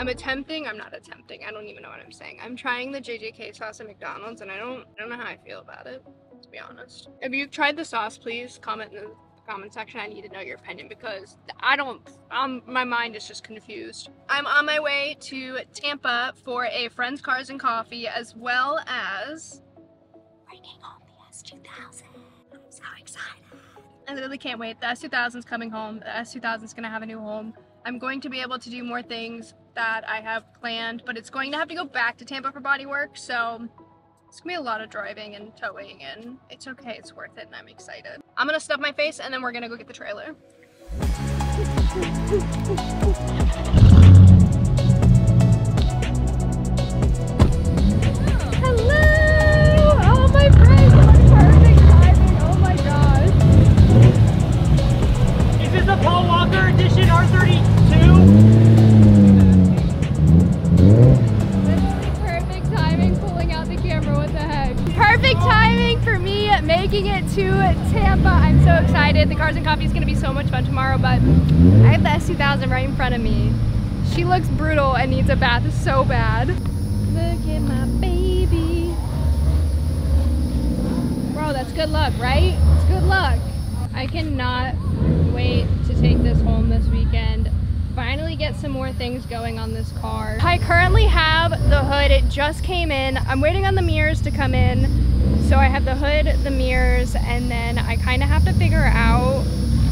I'm not attempting, I don't even know what I'm saying. I'm trying the JJK sauce at McDonald's and I don't know how I feel about it, to be honest. If you've tried the sauce, please comment in the comment section. I need to know your opinion because my mind is just confused. I'm on my way to Tampa for a friend's cars and coffee, as well as bringing home the S2000. I'm so excited. I literally can't wait. The S2000 is coming home. The S2000 is gonna have a new home. I'm going to be able to do more things that I have planned, but it's going to have to go back to Tampa for body work, so it's gonna be a lot of driving and towing, and it's okay, it's worth it, and I'm excited. I'm gonna stuff my face and then we're gonna go get the trailer. Hello! Oh my friends, what perfect timing, oh my gosh. Is this the Paul Walker edition R32? Perfect timing for me making it to Tampa. I'm so excited. The Cars and Coffee is going to be so much fun tomorrow, but I have the S2000 right in front of me. She looks brutal and needs a bath so bad. Look at my baby. Bro, that's good luck, right? It's good luck. I cannot wait to take this home this weekend. Finally get some more things going on this car. I currently have the hood, it just came in. I'm waiting on the mirrors to come in. So I have the hood, the mirrors, and then I kind of have to figure out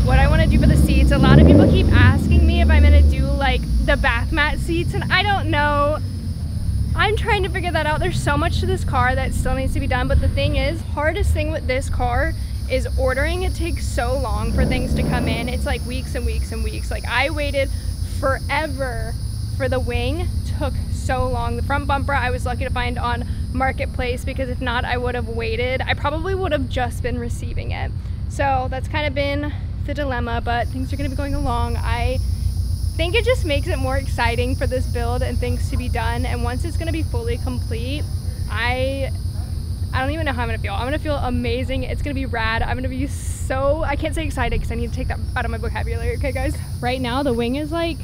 what I want to do for the seats. A lot of people keep asking me if I'm gonna do like the bath mat seats, and I don't know. I'm trying to figure that out. There's so much to this car that still needs to be done, but the thing is, hardest thing with this car is ordering. It takes so long for things to come in. It's like weeks and weeks and weeks. Like I waited forever for the wing, took so long. The front bumper I was lucky to find on Marketplace, because if not I would have waited. I probably would have just been receiving it. So that's kind of been the dilemma, but things are going to be going along. I think it just makes it more exciting for this build and things to be done, and once it's going to be fully complete, I don't even know how I'm going to feel. I'm going to feel amazing. It's going to be rad. I'm going to be so, I can't say excited because I need to take that out of my vocabulary, okay guys? Right now the wing is like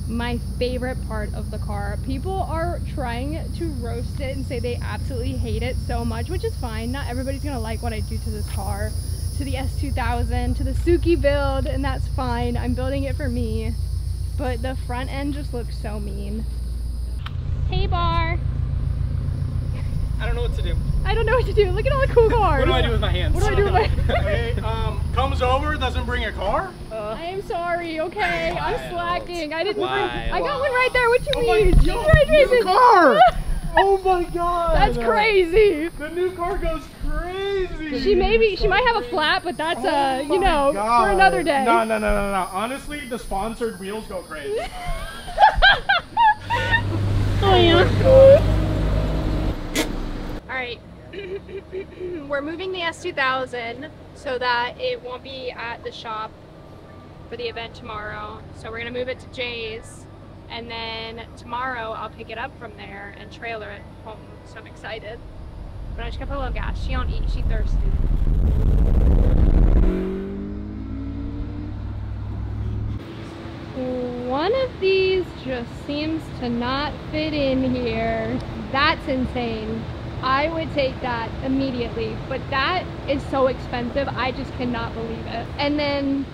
my favorite part of the car. People are trying to roast it and say they absolutely hate it so much, which is fine. Not everybody's gonna like what I do to this car, to the S2000, to the Suki build, and that's fine. I'm building it for me, but the front end just looks so mean. Hey Bar. I don't know what to do. I don't know what to do. Look at all the cool cars. What do I do with my hands? What do I do with my hands? Hey, comes over, doesn't bring a car? I am sorry, okay? I'm slacking. I didn't bring, I got Wild. one right there. What you mean? New car! Oh my god! That's crazy. The new car goes crazy! She might have a flat, but that's Oh you know, God. for another day. No. Honestly, the sponsored wheels go crazy. Oh yeah. Alright. We're moving the S2000 so that it won't be at the shop for the event tomorrow. So we're gonna move it to Jay's, and then tomorrow I'll pick it up from there and trailer it home. So I'm excited. But I just gotta put a little gas. She don't eat, she thirsty. One of these just seems to not fit in here. That's insane. I would take that immediately, but that is so expensive. I just cannot believe it. And then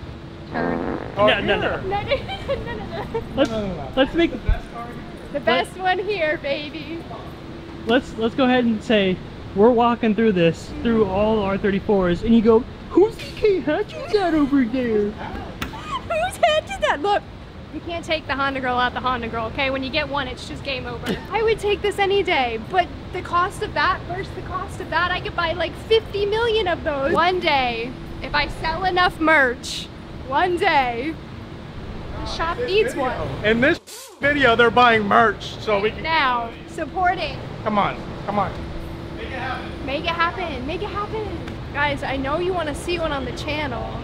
turn. Oh, No. Let's make the best one here, baby. let's go ahead and say we're walking through this, through all R34s, and you go, whose hat you got over there? Whose head did that? Look, you can't take the Honda girl out the Honda girl, okay? When you get one, it's just game over. I would take this any day, but the cost of that versus the cost of that, I could buy like 50 million of those. One day, if I sell enough merch, one day, the shop needs one. In this video, they're buying merch, so we can. Now, supporting. Come on. Make it happen. Make it happen. Guys, I know you want to see one on the channel.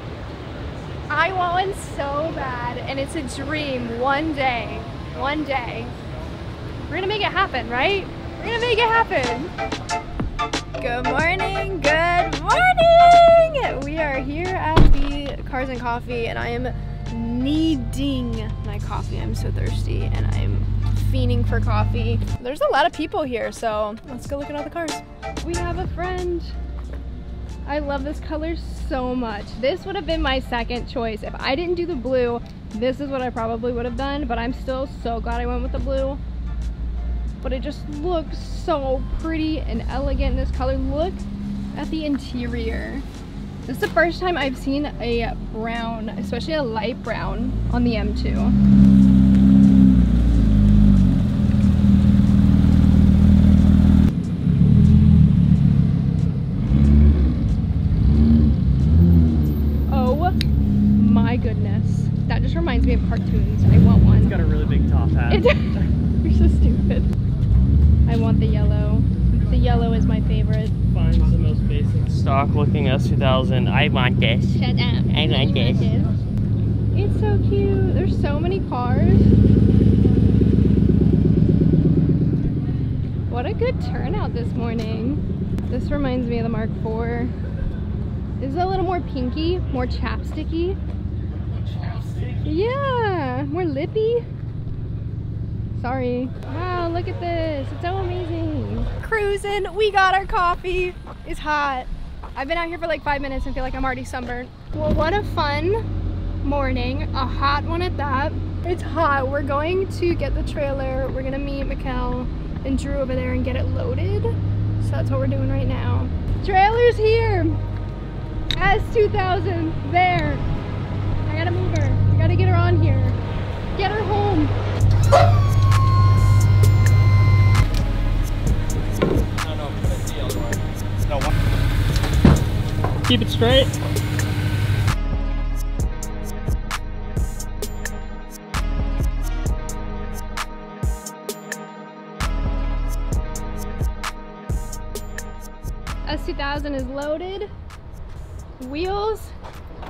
I want one so bad, and it's a dream. One day. We're gonna make it happen, right? We're gonna make it happen. Good morning. We are here at the Cars and Coffee, and I am needing my coffee. I'm so thirsty and I'm fiending for coffee. There's a lot of people here, so let's go look at all the cars. We have a friend. I love this color so much. This would have been my second choice. If I didn't do the blue, this is what I probably would have done, but I'm still so glad I went with the blue. But it just looks so pretty and elegant, this color. Look at the interior. This is the first time I've seen a brown, especially a light brown, on the M2. Oh my goodness. That just reminds me of cartoons. I want one. It's got a really big top hat. You're so stupid. I want the yellow. The yellow is my favorite. Find the most basic stock looking S2000. I want this. Shut up. I want this. It's so cute. There's so many cars. What a good turnout this morning. This reminds me of the Mark IV. This is a little more pinky, more chapsticky. Yeah, more lippy. Sorry. Wow, look at this. It's so amazing. Cruising. We got our coffee. It's hot. I've been out here for like 5 minutes and feel like I'm already sunburned. Well, what a fun morning. A hot one at that. It's hot. We're going to get the trailer. We're going to meet Mikkel and Drew over there and get it loaded. So that's what we're doing right now. Trailer's here. S2000. There. I gotta move her. I gotta get her on here. Get her home. Keep it straight. S2000 is loaded. Wheels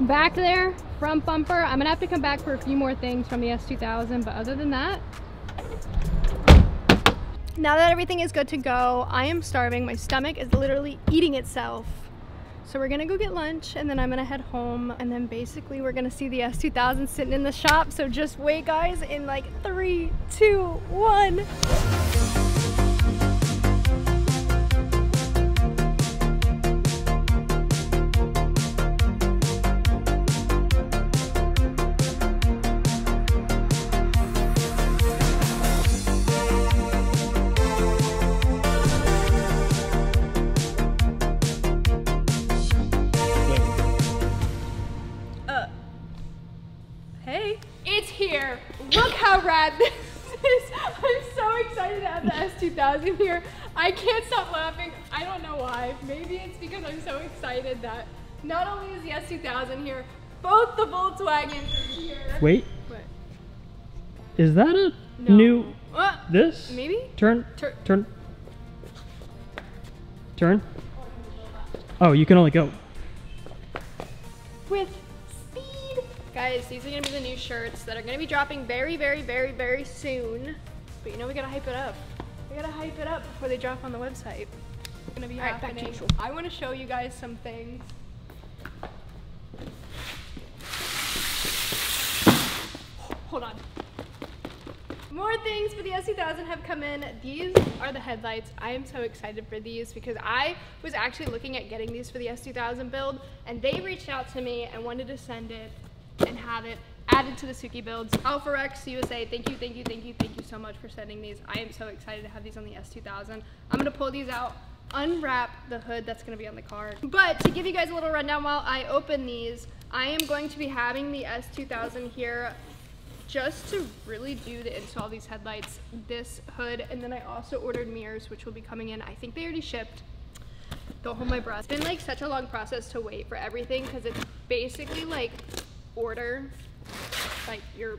back there, front bumper. I'm gonna have to come back for a few more things from the S2000, but other than that, now that everything is good to go, I am starving. My stomach is literally eating itself. So we're gonna go get lunch and then I'm gonna head home, and then basically we're gonna see the S2000 sitting in the shop. So just wait guys, in like 3, 2, 1. Hey, it's here. Look how rad this is. I'm so excited to have the S2000 here. I can't stop laughing. I don't know why. Maybe it's because I'm so excited that not only is the S2000 here, both the Volkswagens are here. Wait. What? Is that a No. new... What? This? Maybe? Turn. Oh, you can only go. With speed. Guys, these are gonna be the new shirts that are gonna be dropping very, very, very, very soon. But you know, we gotta hype it up. We gotta hype it up before they drop on the website. It's gonna be happening. I wanna show you guys some things. Hold on. More things for the S2000 have come in. These are the headlights. I am so excited for these because I was actually looking at getting these for the S2000 build, and they reached out to me and wanted to send it and have it added to the Suki builds. alphrex USA, thank you, thank you, thank you, thank you so much for sending these. I am so excited to have these on the S2000. I'm gonna pull these out, unwrap the hood that's gonna be on the car. But to give you guys a little rundown while I open these, I am going to be having the S2000 here just to really do the install of these headlights, this hood, and then I also ordered mirrors, which will be coming in. I think they already shipped. Don't hold my breath. It's been like such a long process to wait for everything because it's basically like order, like your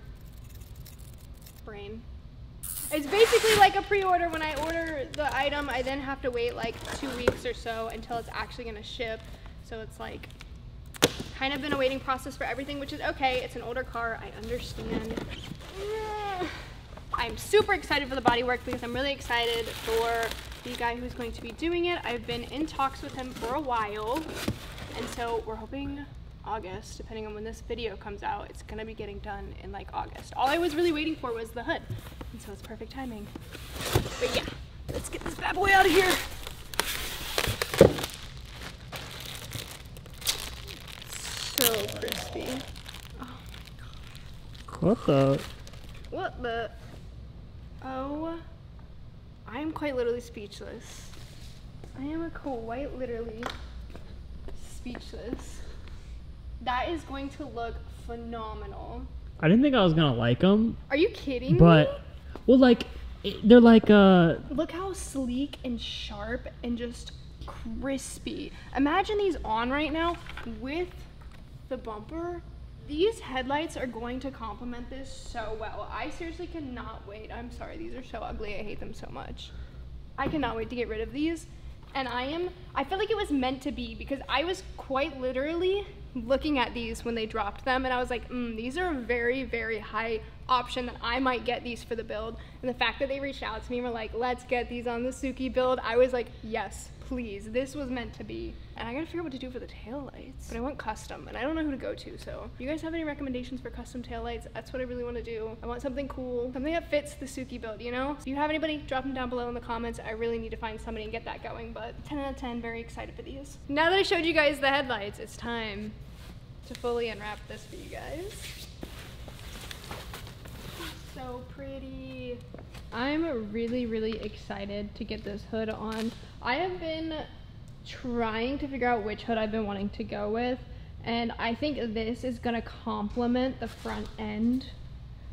brain. It's basically like a pre-order. When I order the item, I then have to wait like 2 weeks or so until it's actually gonna ship. So it's like kind of been a waiting process for everything, which is okay. It's an older car, I understand. I'm super excited for the bodywork because I'm really excited for the guy who's going to be doing it. I've been in talks with him for a while, and so we're hoping August, depending on when this video comes out. It's gonna be getting done in like August. All I was really waiting for was the hood, and so it's perfect timing. But yeah, let's get this bad boy out of here. So crispy. Oh my god. What the? Oh, I am quite literally speechless. I am quite literally speechless. That is going to look phenomenal. I didn't think I was gonna like them. Are you kidding me? Well, like, they're like Look how sleek and sharp and just crispy. Imagine these on right now with the bumper. These headlights are going to complement this so well. I seriously cannot wait. I'm sorry, these are so ugly. I hate them so much. I cannot wait to get rid of these. And I feel like it was meant to be, because I was quite literally looking at these when they dropped them, and I was like, these are a very, very high option that I might get these for the build. And the fact that they reached out to me and were like, let's get these on the Suki build, I was like, yes, please, this was meant to be. And I gotta figure out what to do for the taillights, but I want custom, and I don't know who to go to. So if you guys have any recommendations for custom taillights, that's what I really want to do. I want something cool, something that fits the Suki build, you know? If you have anybody, drop them down below in the comments. I really need to find somebody and get that going, but 10 out of 10, very excited for these. Now that I showed you guys the headlights, it's time to fully unwrap this for you guys. So pretty. I'm really, really excited to get this hood on. I have been trying to figure out which hood I've been wanting to go with, and I think this is gonna complement the front end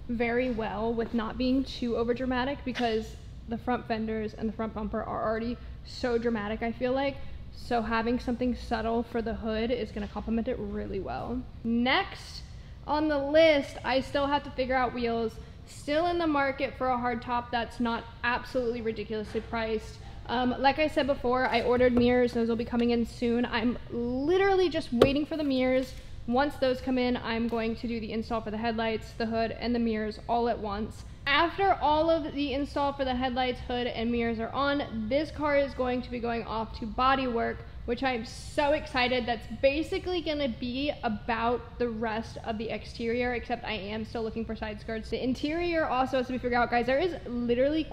very well with not being too over dramatic, because the front fenders and the front bumper are already so dramatic, I feel like. So having something subtle for the hood is gonna complement it really well. Next on the list, I still have to figure out wheels. Still in the market for a hardtop that's not absolutely ridiculously priced. Like I said before, I ordered mirrors. Those will be coming in soon. I'm literally just waiting for the mirrors. Once those come in, I'm going to do the install for the headlights, the hood, and the mirrors all at once. After all of the install for the headlights, hood, and mirrors are on, this car is going to be going off to body work, which I'm so excited. That's basically gonna be about the rest of the exterior, except I am still looking for side skirts. The interior also has to be figured out, guys. There is literally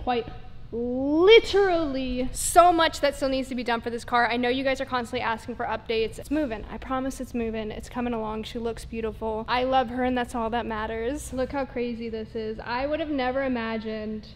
literally so much that still needs to be done for this car. I know you guys are constantly asking for updates. It's moving. I promise it's moving. It's coming along. She looks beautiful. I love her, and that's all that matters. Look how crazy this is. I would have never imagined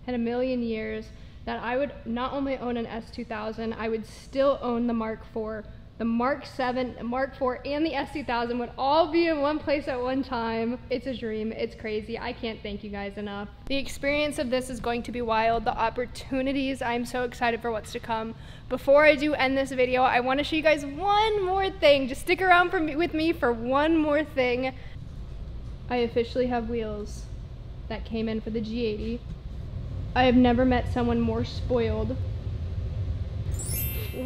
in a million years that I would not only own an S2000, I would still own the Mark IV. The Mark 7, the Mark IV, and the S2000 would all be in one place at one time. It's a dream. It's crazy. I can't thank you guys enough. The experience of this is going to be wild. The opportunities, I'm so excited for what's to come. Before I do end this video, I want to show you guys one more thing. Just stick around with me for one more thing. I officially have wheels that came in for the G80. I have never met someone more spoiled.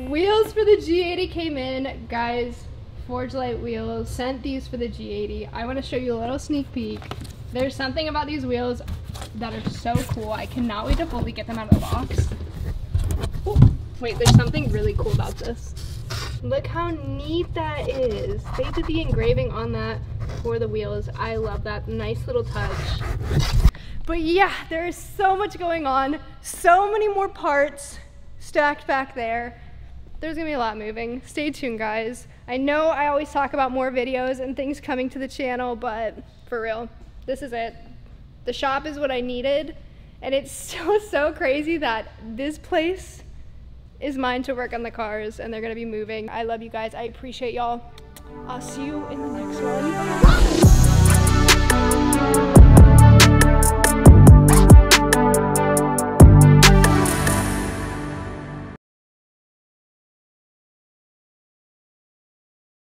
Wheels for the G80 came in, guys. Forge Light wheels, sent these for the G80. I want to show you a little sneak peek. There's something about these wheels that are so cool. I cannot wait to fully get them out of the box. Ooh, wait, there's something really cool about this. Look how neat that is. They did the engraving on that for the wheels. I love that. Nice little touch. But yeah, there is so much going on. So many more parts stacked back there. There's gonna be a lot moving. Stay tuned, guys. I know I always talk about more videos and things coming to the channel, but for real, this is it. The shop is what I needed, and it's so crazy that this place is mine to work on the cars, and they're gonna be moving. I love you guys. I appreciate y'all. I'll see you in the next one.